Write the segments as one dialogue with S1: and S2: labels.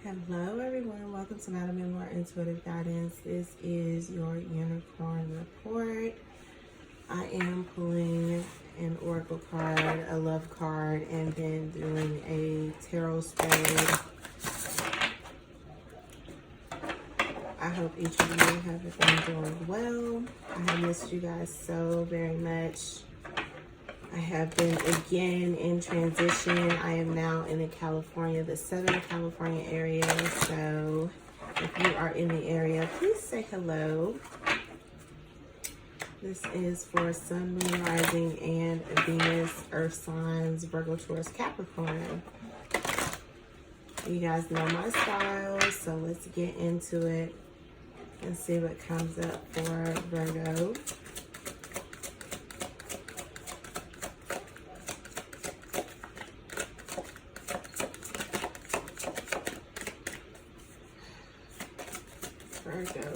S1: Hello everyone, welcome to MMemoir Intuitive Guidance. This is your unicorn report. I am pulling an oracle card, a love card, and then doing a tarot spade. I hope each of you have been doing well. I have missed you guys so very much. I have been again in transition. I am now in the Southern California area. So if you are in the area, please say hello. This is for Sun, Moon, Rising, and Venus, Earth signs, Virgo, Taurus, Capricorn. You guys know my style, so let's get into it and see what comes up for Virgo. Virgo.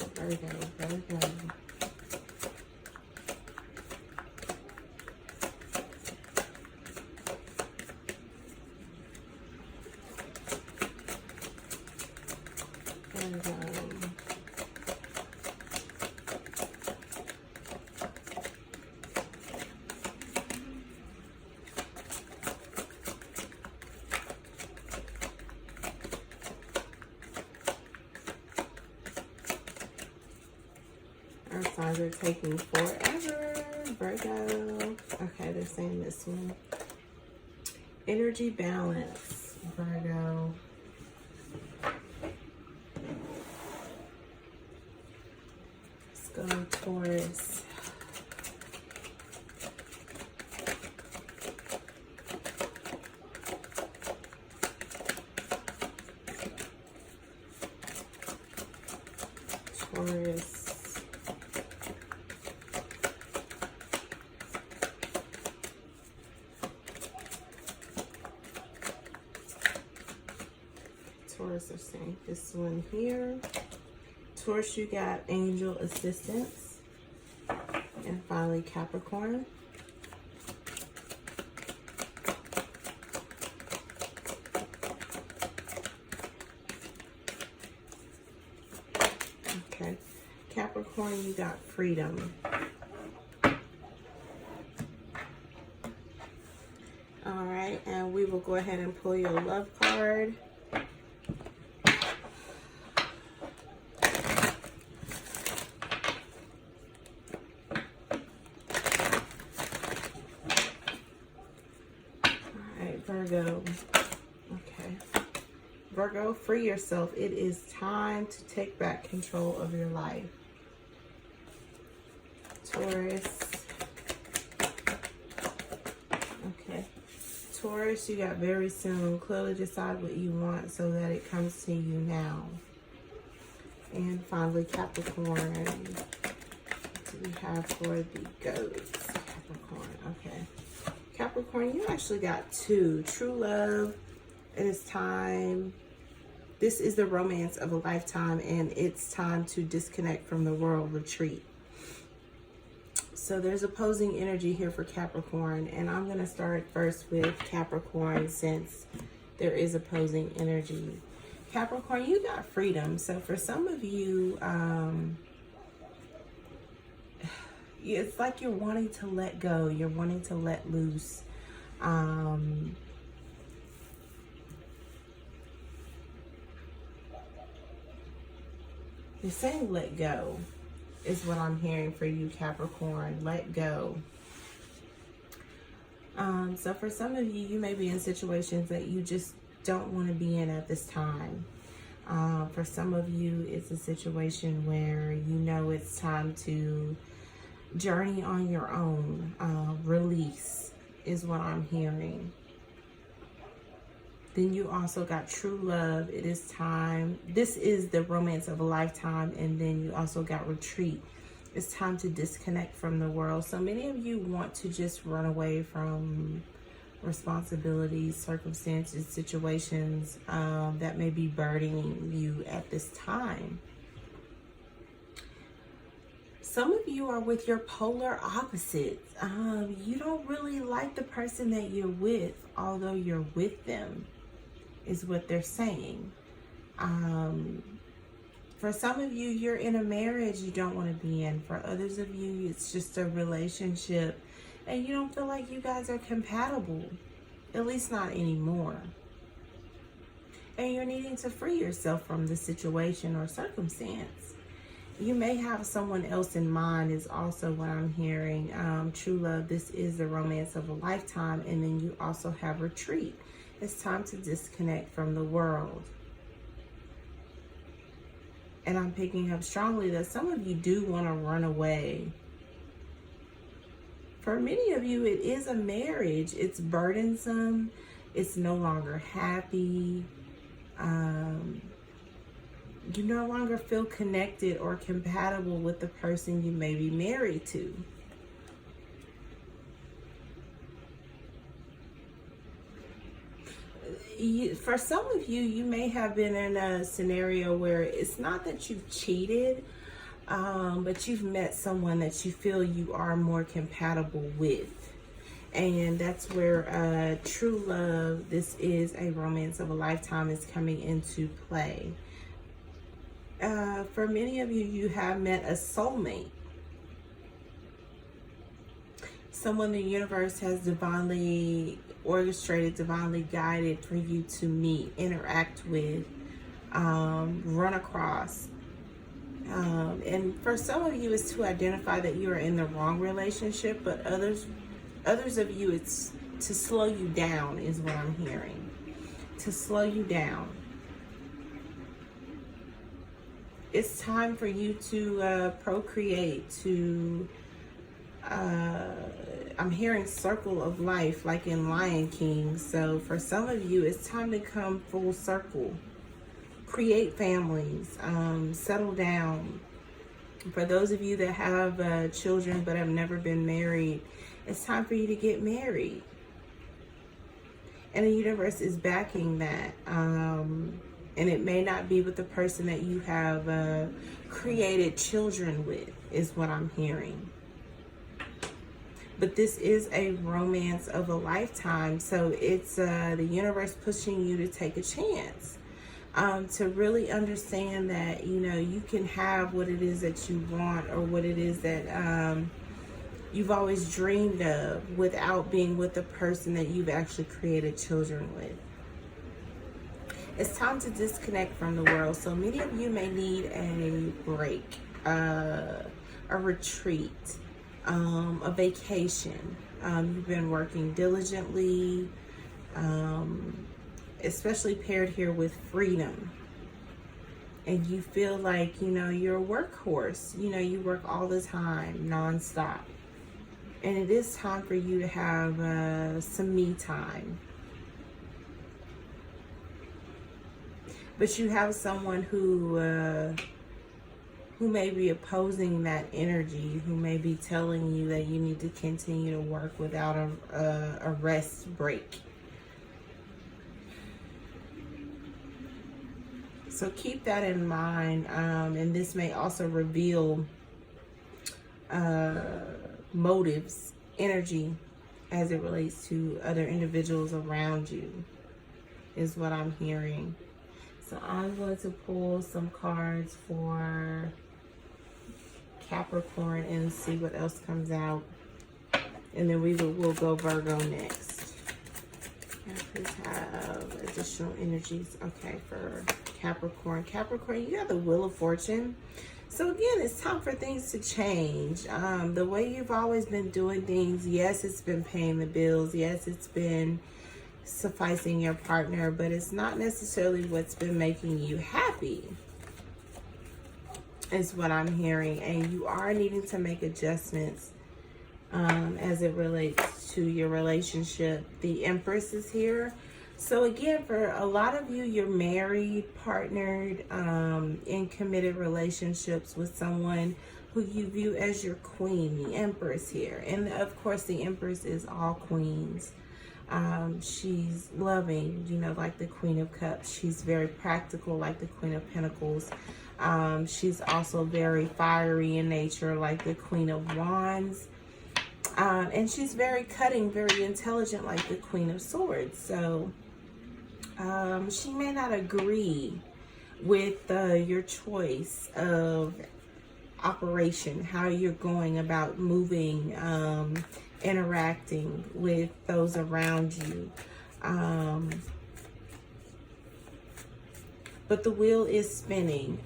S1: Our signs are taking forever. Virgo. Okay, they're saying this one. Energy balance. Virgo. Let's go Taurus. Taurus. Taurus are saying this one here. Taurus, you got angel assistance. And finally Capricorn. Okay. Capricorn, you got freedom. All right, and we will go ahead and pull your love card. Virgo. Okay. Virgo, free yourself. It is time to take back control of your life. Taurus. Okay. Taurus, you got very soon. Clearly decide what you want so that it comes to you now. And finally, Capricorn. What do we have for the goats? Capricorn. Okay. Capricorn, you actually got two. True love. It is time. This is the romance of a lifetime, and it's time to disconnect from the world, retreat. So there's opposing energy here for Capricorn, and I'm going to start first with Capricorn since there is opposing energy. Capricorn, you got freedom. So for some of you, it's like you're wanting to let go. You're wanting to let loose. You're saying let go is what I'm hearing for you, Capricorn. Let go. So for some of you, you may be in situations that you just don't want to be in at this time. For some of you, it's a situation where you know it's time to journey on your own. Release is what I'm hearing. Then you also got true love. It is time. This is the romance of a lifetime. And then you also got retreat. It's time to disconnect from the world. So many of you want to just run away from responsibilities, circumstances, situations that may be burdening you at this time. Some of you are with your polar opposites. You don't really like the person that you're with, although you're with them, is what they're saying. For some of you, you're in a marriage you don't want to be in. For others of you, it's just a relationship and you don't feel like you guys are compatible, at least not anymore. And you're needing to free yourself from the situation or circumstance. You may have someone else in mind is also what I'm hearing. True love, this is the romance of a lifetime. And then you also have retreat. It's time to disconnect from the world. And I'm picking up strongly that some of you do want to run away. For many of you, it is a marriage. It's burdensome. It's no longer happy. You no longer feel connected or compatible with the person you may be married to. For some of you, you may have been in a scenario where it's not that you've cheated, but you've met someone that you feel you are more compatible with. And that's where true love, this is a romance of a lifetime, is coming into play. For many of you, you have met a soulmate. Someone the universe has divinely orchestrated, divinely guided for you to meet, interact with, run across. And for some of you, it's to identify that you are in the wrong relationship, but others of you, it's to slow you down is what I'm hearing. To slow you down. It's time for you to procreate, to, I'm hearing circle of life like in Lion King. So for some of you, it's time to come full circle. Create families, settle down. For those of you that have children but have never been married, it's time for you to get married. And the universe is backing that. And it may not be with the person that you have created children with, is what I'm hearing. But this is a romance of a lifetime. So it's the universe pushing you to take a chance. To really understand that, you know, you can have what it is that you want, or what it is that you've always dreamed of, without being with the person that you've actually created children with. It's time to disconnect from the world. So many of you may need a break, a retreat, a vacation. You've been working diligently, especially paired here with freedom. And you feel like, you know, you're a workhorse. You know, you work all the time, nonstop. And it is time for you to have some me time. But you have someone who may be opposing that energy, who may be telling you that you need to continue to work without a rest break. So keep that in mind, and this may also reveal motives, energy, as it relates to other individuals around you, is what I'm hearing. So I'm going to pull some cards for Capricorn and see what else comes out. And then we'll go Virgo next. Please have additional energies. Okay, for Capricorn. Capricorn, you got the Wheel of Fortune. So again, it's time for things to change. The way you've always been doing things, yes, it's been paying the bills. Yes, it's been sufficing your partner, but it's not necessarily what's been making you happy, is what I'm hearing. And you are needing to make adjustments as it relates to your relationship. The Empress is here. So again, for a lot of you, you're married, partnered, in committed relationships with someone who you view as your queen, the Empress here. And of course, the Empress is all queens. She's loving, you know, like the Queen of Cups. She's very practical, like the Queen of Pentacles. She's also very fiery in nature, like the Queen of Wands. And she's very cutting, very intelligent, like the Queen of Swords. So she may not agree with your choice of operation, how you're going about moving, interacting with those around you. But the wheel is spinning.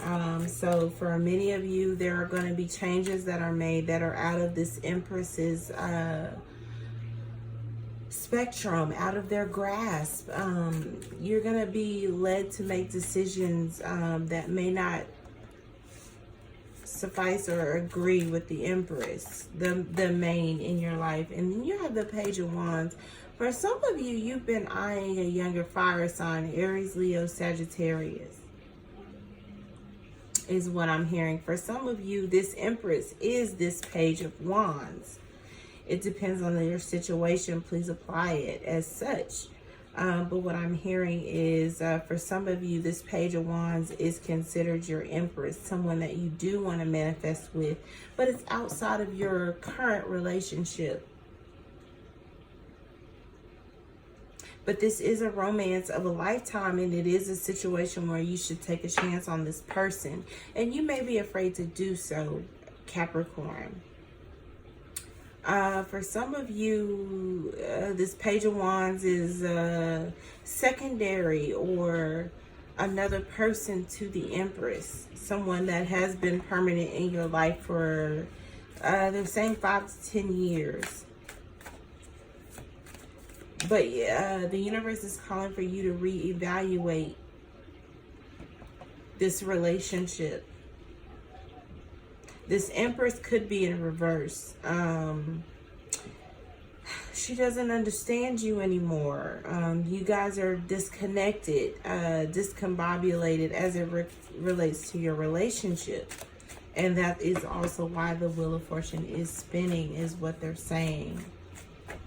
S1: So for many of you, there are going to be changes that are made that are out of this Empress's spectrum, out of their grasp. You're going to be led to make decisions that may not suffice or agree with the Empress, the main in your life. And then you have the Page of Wands. For some of you, you've been eyeing a younger fire sign, Aries, Leo, Sagittarius, is what I'm hearing. For some of you, this Empress is this Page of Wands. It depends on your situation. Please apply it as such. But what I'm hearing is for some of you, this Page of Wands is considered your Empress, someone that you do want to manifest with, but it's outside of your current relationship. But this is a romance of a lifetime, and it is a situation where you should take a chance on this person. And you may be afraid to do so, Capricorn. For some of you, this Page of Wands is secondary or another person to the Empress. Someone that has been permanent in your life for, they're saying 5 to 10 years. But the universe is calling for you to reevaluate this relationship. This Empress could be in reverse. She doesn't understand you anymore. You guys are disconnected, discombobulated as it relates to your relationship. And that is also why the Wheel of Fortune is spinning, is what they're saying.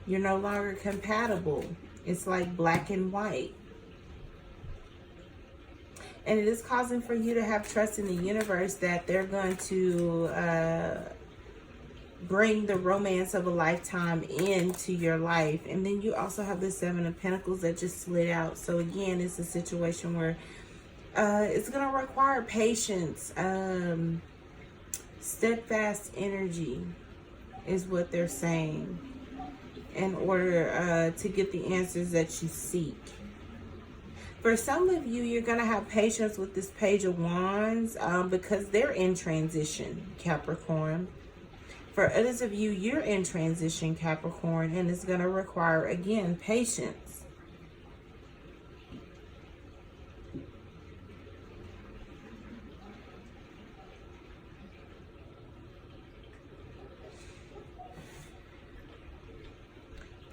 S1: You're no longer compatible. It's like black and white. And it is causing for you to have trust in the universe that they're going to bring the romance of a lifetime into your life. And then you also have the Seven of Pentacles that just slid out. So again, it's a situation where it's going to require patience, steadfast energy is what they're saying, in order to get the answers that you seek. For some of you, you're going to have patience with this Page of Wands because they're in transition, Capricorn. For others of you, you're in transition, Capricorn, and it's going to require, again, patience.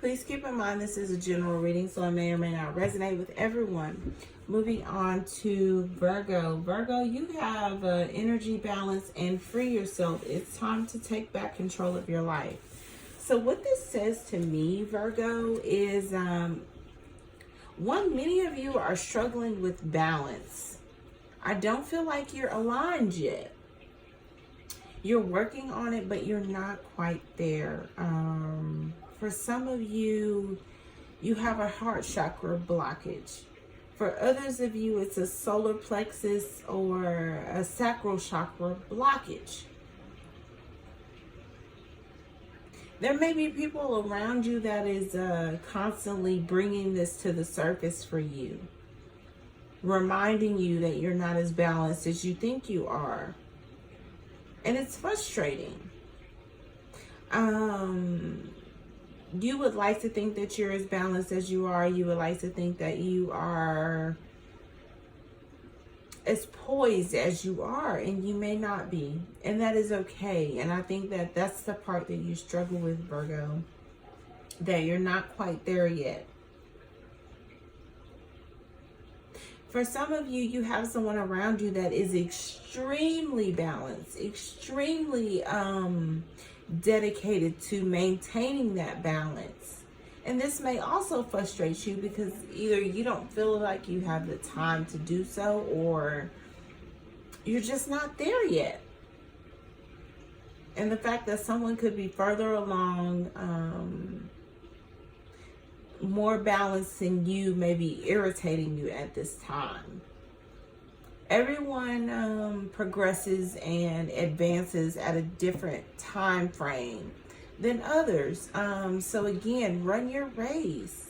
S1: Please keep in mind this is a general reading, so it may or may not resonate with everyone. Moving on to Virgo. Virgo, you have energy balance and free yourself. It's time to take back control of your life. So what this says to me, Virgo, is many of you are struggling with balance. I don't feel like you're aligned yet. You're working on it, but you're not quite there. For some of you, you have a heart chakra blockage. For others of you, it's a solar plexus or a sacral chakra blockage. There may be people around you that is constantly bringing this to the surface for you, reminding you that you're not as balanced as you think you are. And it's frustrating. You would like to think that you're as balanced as you are. You would like to think that you are as poised as you are, and you may not be. And that is okay. And I think that that's the part that you struggle with, Virgo, that you're not quite there yet. For some of you, you have someone around you that is extremely balanced, extremely dedicated to maintaining that balance. And this may also frustrate you because either you don't feel like you have the time to do so, or you're just not there yet. And the fact that someone could be further along, more balanced than you, may be irritating you at this time. Everyone progresses and advances at a different time frame than others. So again, run your race.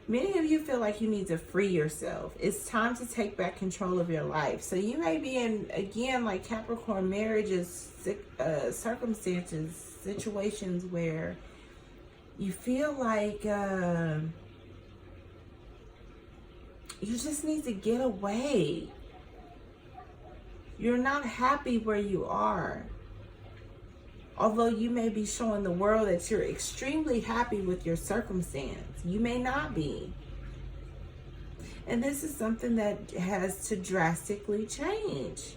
S1: Many of you feel like you need to free yourself. It's time to take back control of your life. So you may be in, again, like Capricorn, marriages, circumstances, situations where you feel like you just need to get away. You're not happy where you are. Although you may be showing the world that you're extremely happy with your circumstance, you may not be. And this is something that has to drastically change.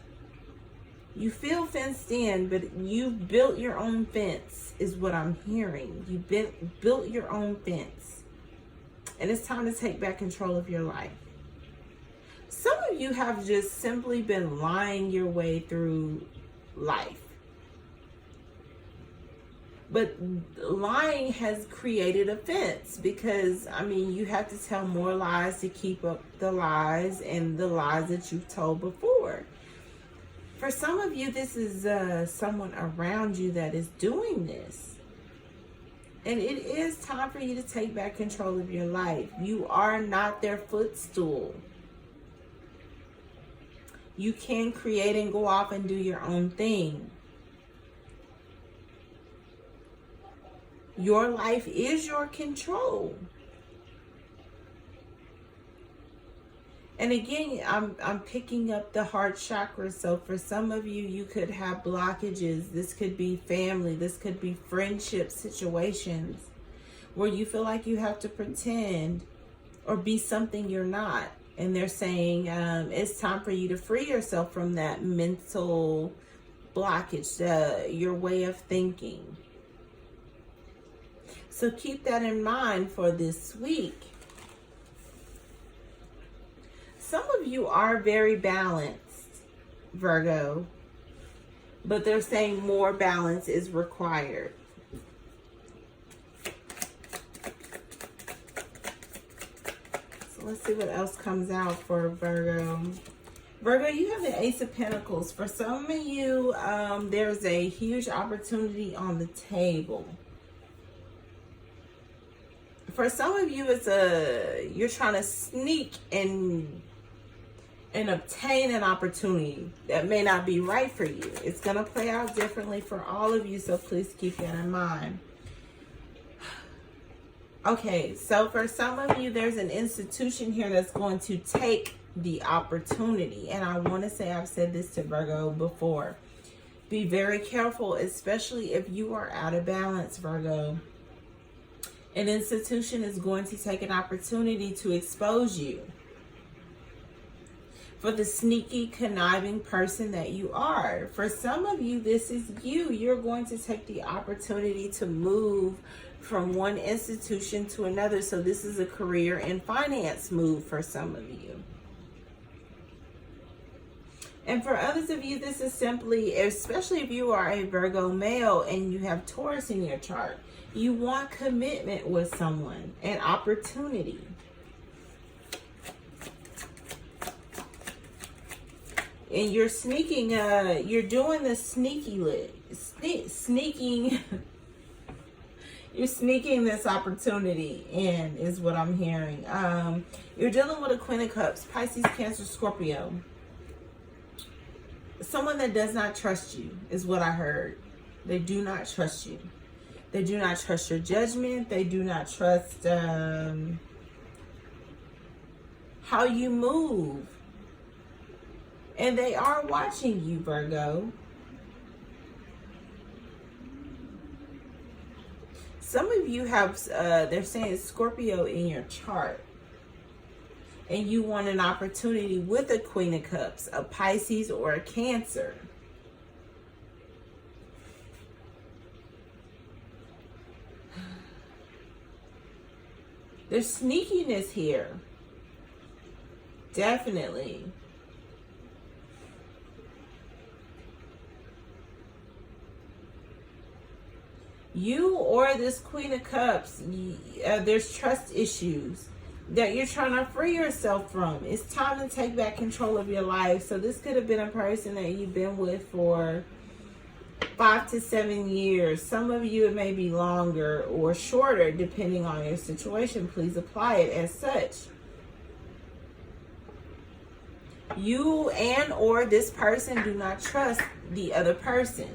S1: You feel fenced in, but you built your own fence, is what I'm hearing. You built your own fence. And it's time to take back control of your life. Some of you have just simply been lying your way through life. But lying has created a fence because, I mean, you have to tell more lies to keep up the lies and the lies that you've told before. For some of you, this is someone around you that is doing this. And it is time for you to take back control of your life. You are not their footstool. You can create and go off and do your own thing. Your life is your control. And again, I'm picking up the heart chakra. So for some of you, you could have blockages. This could be family. This could be friendship situations where you feel like you have to pretend or be something you're not. And they're saying it's time for you to free yourself from that mental blockage, your way of thinking. So keep that in mind for this week. Some of you are very balanced, Virgo, but they're saying more balance is required. So let's see what else comes out for Virgo. Virgo, you have the Ace of Pentacles. For some of you, there's a huge opportunity on the table. For some of you, you're trying to sneak and obtain an opportunity that may not be right for you. It's going to play out differently for all of you, so please keep that in mind. Okay, so for some of you, there's an institution here that's going to take the opportunity. And I want to say, I've said this to Virgo before. Be very careful, especially if you are out of balance, Virgo. An institution is going to take an opportunity to expose you for the sneaky, conniving person that you are. For some of you, this is you. You're going to take the opportunity to move from one institution to another. So this is a career and finance move for some of you. And for others of you, this is simply, especially if you are a Virgo male and you have Taurus in your chart, you want commitment with someone, an opportunity. And you're sneaking, you're doing the sneaking, you're sneaking this opportunity in, is what I'm hearing. You're dealing with a Queen of Cups, Pisces, Cancer, Scorpio. Someone that does not trust you is what I heard. They do not trust you. They do not trust your judgment. They do not trust how you move. And they are watching you, Virgo. Some of you have, they're saying Scorpio in your chart. And you want an opportunity with a Queen of Cups, a Pisces or a Cancer. There's sneakiness here. Definitely. You or this Queen of Cups, there's trust issues that you're trying to free yourself from. It's time to take back control of your life. So this could have been a person that you've been with for 5 to 7 years. Some of you, it may be longer or shorter, depending on your situation. Please apply it as such. You and or this person do not trust the other person.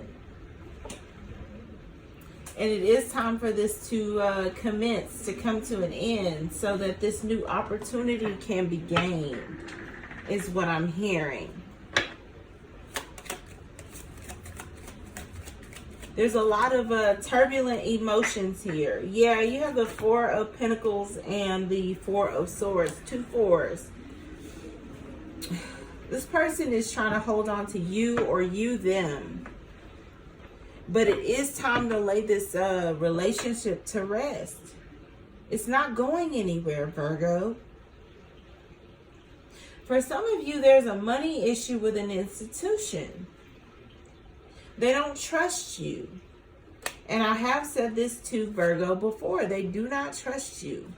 S1: And it is time for this to commence, to come to an end, so that this new opportunity can be gained, is what I'm hearing. There's a lot of turbulent emotions here. Yeah, you have the Four of Pentacles and the Four of Swords, 2 fours. This person is trying to hold on to you or you them. But it is time to lay this relationship to rest. It's not going anywhere, Virgo. For some of you, there's a money issue with an institution. They don't trust you. And I have said this to Virgo before. They do not trust you.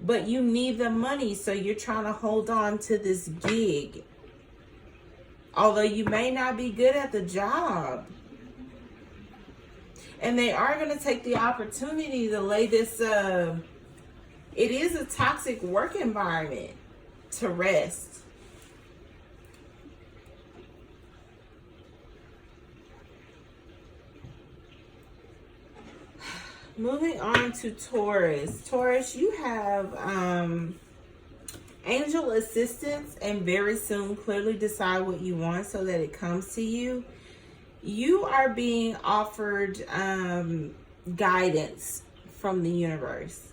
S1: But you need the money, so you're trying to hold on to this gig. Although you may not be good at the job. And they are going to take the opportunity to lay this, it is a toxic work environment, to rest. Moving on to Taurus. Taurus, you have angel assistance, and very soon clearly decide what you want so that it comes to you. You are being offered guidance from the universe.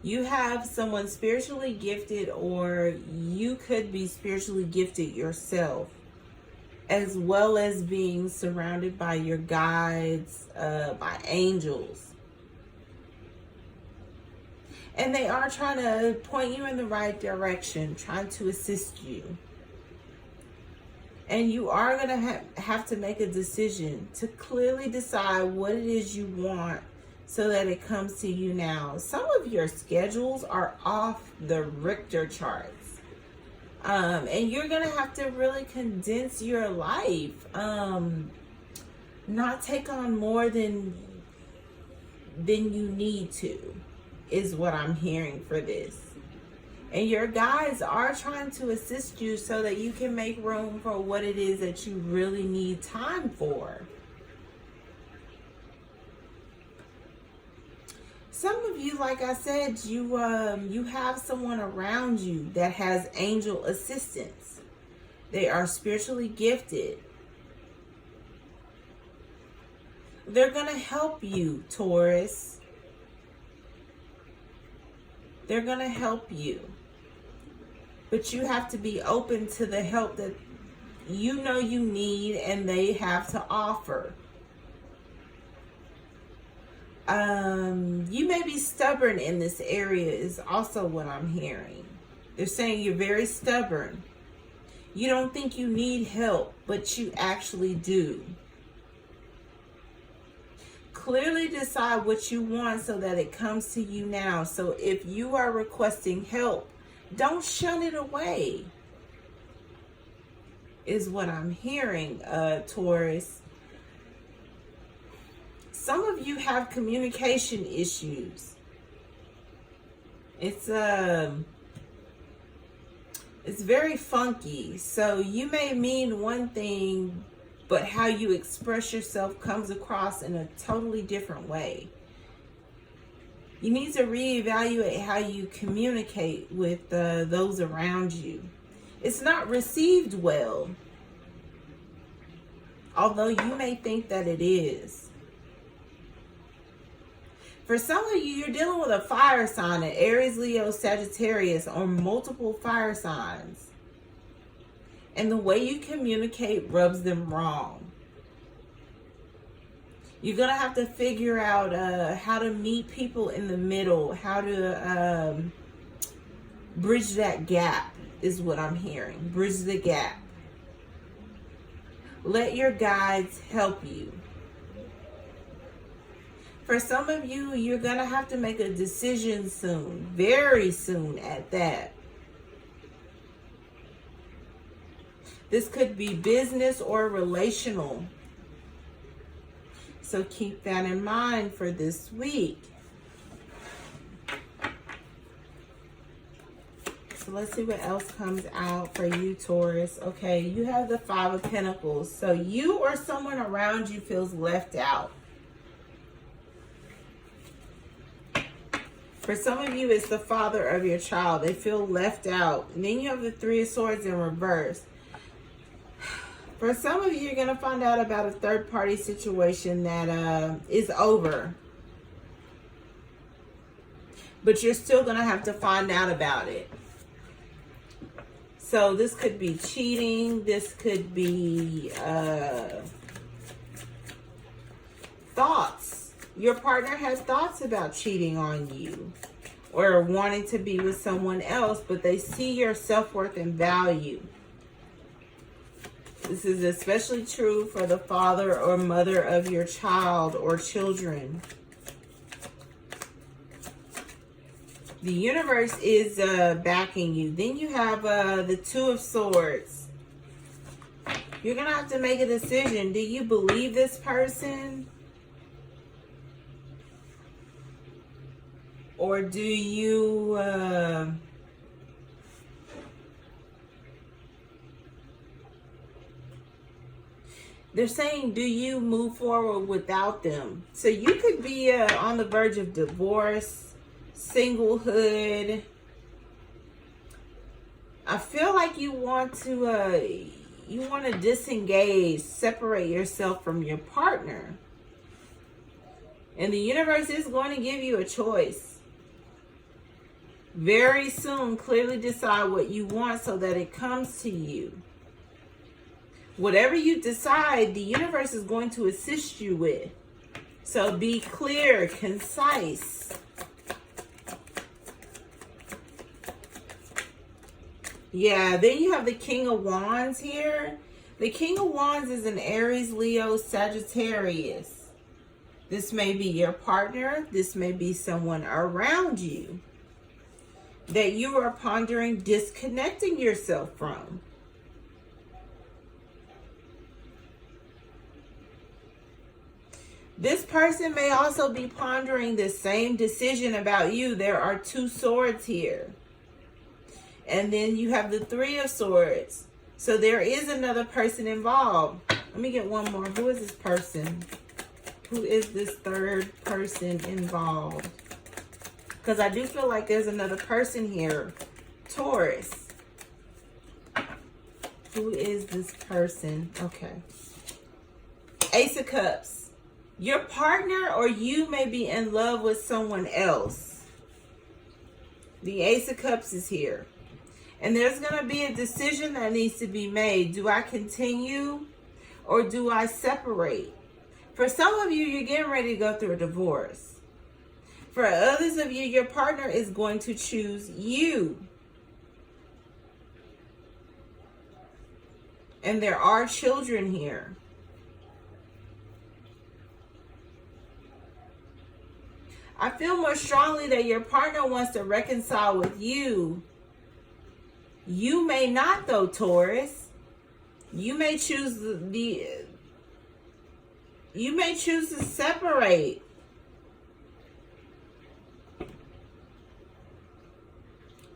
S1: You have someone spiritually gifted, or you could be spiritually gifted yourself, as well as being surrounded by your guides, by angels. And they are trying to point you in the right direction, trying to assist you. And you are going to have to make a decision to clearly decide what it is you want so that it comes to you now. Some of your schedules are off the Richter charts. And you're going to have to really condense your life. Not take on more than you need to, is what I'm hearing for this. And your guides are trying to assist you so that you can make room for what it is that you really need time for. Some of you, like I said, you have someone around you that has angel assistance. They are spiritually gifted. They're going to help you, Taurus. They're going to help you. But you have to be open to the help that you know you need and they have to offer. You may be stubborn in this area is also what I'm hearing. They're saying you're very stubborn. You don't think you need help, but you actually do. Clearly decide what you want so that it comes to you now. So if you are requesting help, don't shun it away, is what I'm hearing, Taurus. Some of you have communication issues. It's very funky. So you may mean one thing, but how you express yourself comes across in a totally different way. You need to reevaluate how you communicate with those around you. It's not received well, although you may think that it is. For some of you, you're dealing with a fire sign, an Aries, Leo, Sagittarius, or multiple fire signs. And the way you communicate rubs them wrong. You're going to have to figure out how to meet people in the middle, how to bridge that gap is what I'm hearing. Bridge the gap. Let your guides help you. For some of you, you're going to have to make a decision soon. Very soon at that. This could be business or relational. So keep that in mind for this week. So let's see what else comes out for you, Taurus. Okay, you have the Five of Pentacles. So you or someone around you feels left out. For some of you, it's the father of your child. They feel left out. And then you have the Three of Swords in reverse. For some of you, you're going to find out about a third-party situation that is over. But you're still going to have to find out about it. So this could be cheating. This could be thoughts. Your partner has thoughts about cheating on you or wanting to be with someone else, but they see your self-worth and value. This is especially true for the father or mother of your child or children. The universe is backing you. Then you have the Two of Swords. You're going to have to make a decision. Do you believe this person? Or do you... they're saying, do you move forward without them? So you could be on the verge of divorce, singlehood. I feel like you want to disengage, separate yourself from your partner. And the universe is going to give you a choice. Very soon, clearly decide what you want so that it comes to you. Whatever you decide, the universe is going to assist you with. So be clear, concise. Yeah, then you have the King of Wands here. The King of Wands is an Aries, Leo, Sagittarius. This may be your partner. This may be someone around you that you are pondering disconnecting yourself from. This person may also be pondering the same decision about you. There are Two Swords here. And then you have the Three of Swords. So there is another person involved. Let me get one more. Who is this person? Who is this third person involved? Because I do feel like there's another person here. Taurus. Who is this person? Okay. Ace of Cups. Your partner or you may be in love with someone else. The Ace of Cups is here. And there's going to be a decision that needs to be made. Do I continue or do I separate? For some of you, you're getting ready to go through a divorce. For others of you, your partner is going to choose you. And there are children here. I feel more strongly that your partner wants to reconcile with you. You may not, though, Taurus. You may choose you may choose to separate.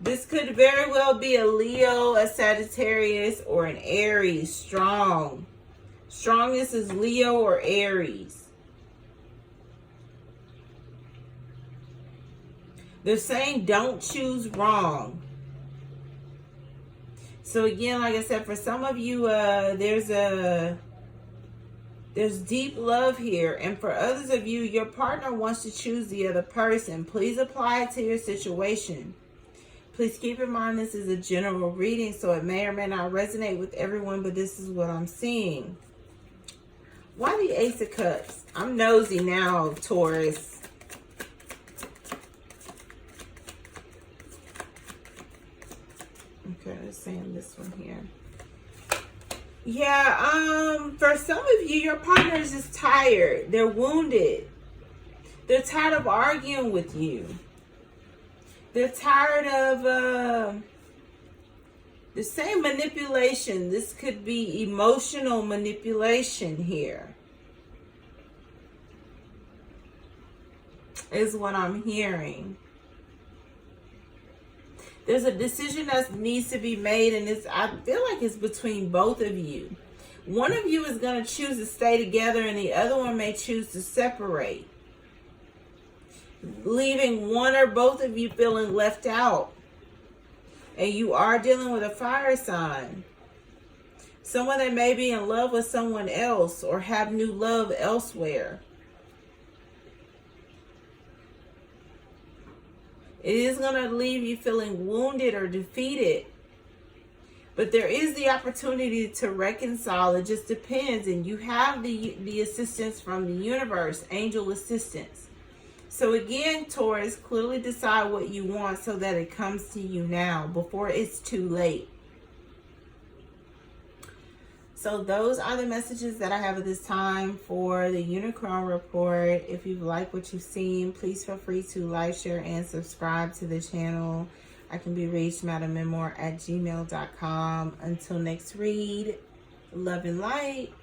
S1: This could very well be a Leo, a Sagittarius, or an Aries. Strong. Strongest is Leo or Aries. They're saying don't choose wrong. So again, like I said, for some of you, there's deep love here. And for others of you, your partner wants to choose the other person. Please apply it to your situation. Please keep in mind this is a general reading, so it may or may not resonate with everyone, but this is what I'm seeing. Why the Ace of Cups? I'm nosy now, Taurus. Okay, let's say this one here. Yeah, for some of you, your partner is just tired. They're wounded. They're tired of arguing with you. They're tired of the same manipulation. This could be emotional manipulation here, is what I'm hearing. There's a decision that needs to be made, and I feel like it's between both of you. One of you is going to choose to stay together, and the other one may choose to separate, leaving one or both of you feeling left out. And you are dealing with a fire sign. Someone that may be in love with someone else or have new love elsewhere. It is going to leave you feeling wounded or defeated. But there is the opportunity to reconcile. It just depends. And you have the assistance from the universe, angel assistance. So again, Taurus, clearly decide what you want so that it comes to you now before it's too late. So those are the messages that I have at this time for the Unicorn Report. If you like what you've seen, please feel free to like, share, and subscribe to the channel. I can be reached madammemoir@gmail.com. Until next read, love and light.